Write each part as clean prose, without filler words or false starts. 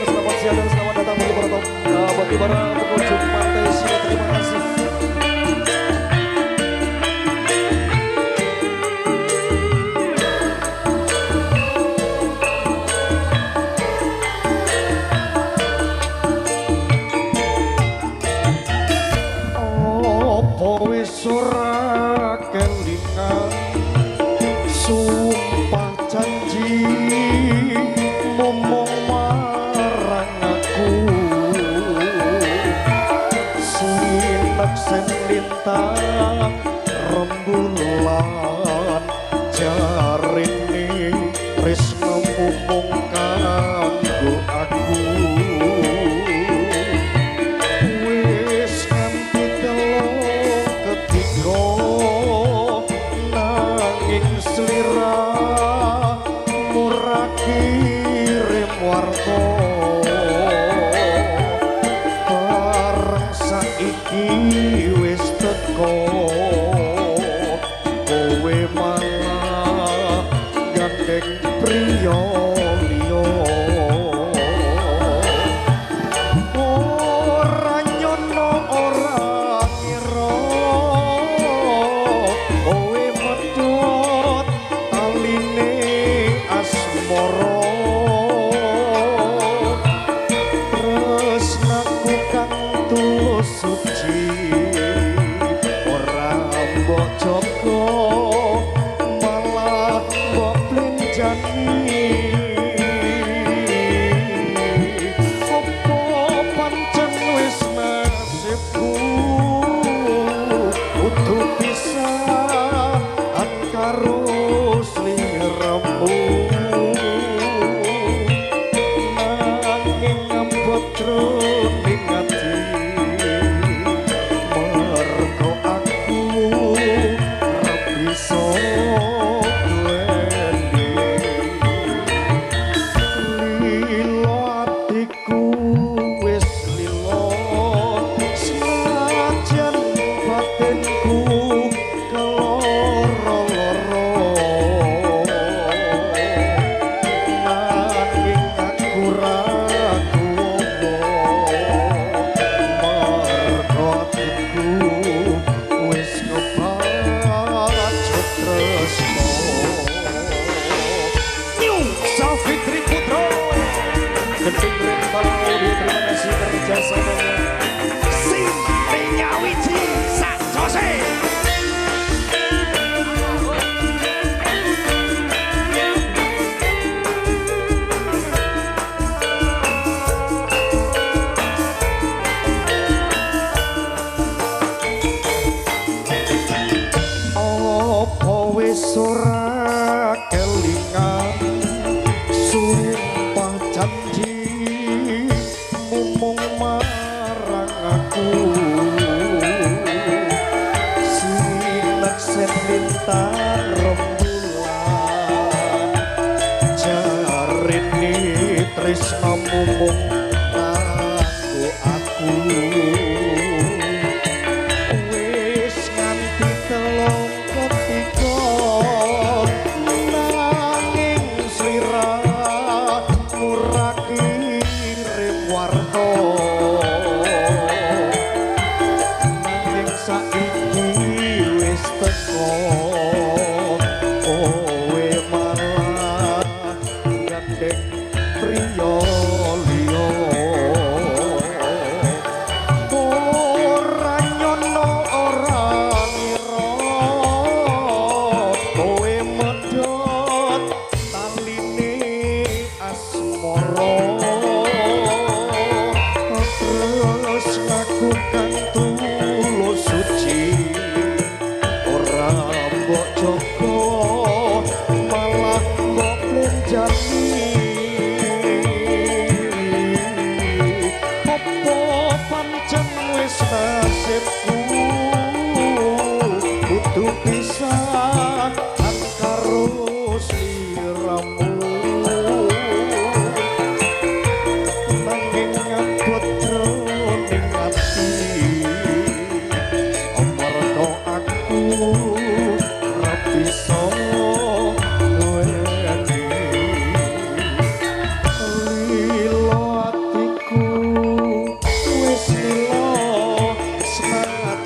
selamat siang dan selamat datang bagi para pengunjung Pantai Sia. Terima kasih. Apa wis ora kelingan sumpah janji ngomong marang aku sinek sen lintang rembulan jarine wis ngomong kanggo aku wis nganti telu ketiga nanging slira murah kirim warta bareng saiki wis teko kowe malah gandeng priya liya ora nyono ora ngira kowe medhot aline asmara tresnaku kang tulus suci ora mbok jaga malah mbok blenjani opo pancen wis nasibku kudu pisahan karo sliramu nanging ngambek jroning ati mergo aku ora bisa duweni lilo atiku wis lilo senajan batinku keloro-loro nanging aku ragu mergo atiku wis ngebacut tresno New Safitri Putro Gedung Rental Audio terima kasih kerjasamanya Sing Nyawiji Sanjose apa wis ora kelingan sumpah janji ngomong marang aku sinek sen lintang rembulan jarine tresna ngomong kanggo aku wis nganti telung ketiga nanging slira murah kirim warta nanging saiki wis teko kowe malah gandeng priya liya ora nyono ora ngira kowe medhot taline asmara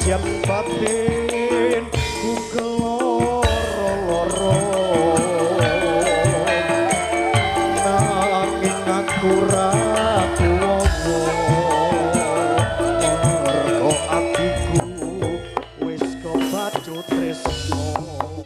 Senajan batin ku keloro-loro nanging aku ra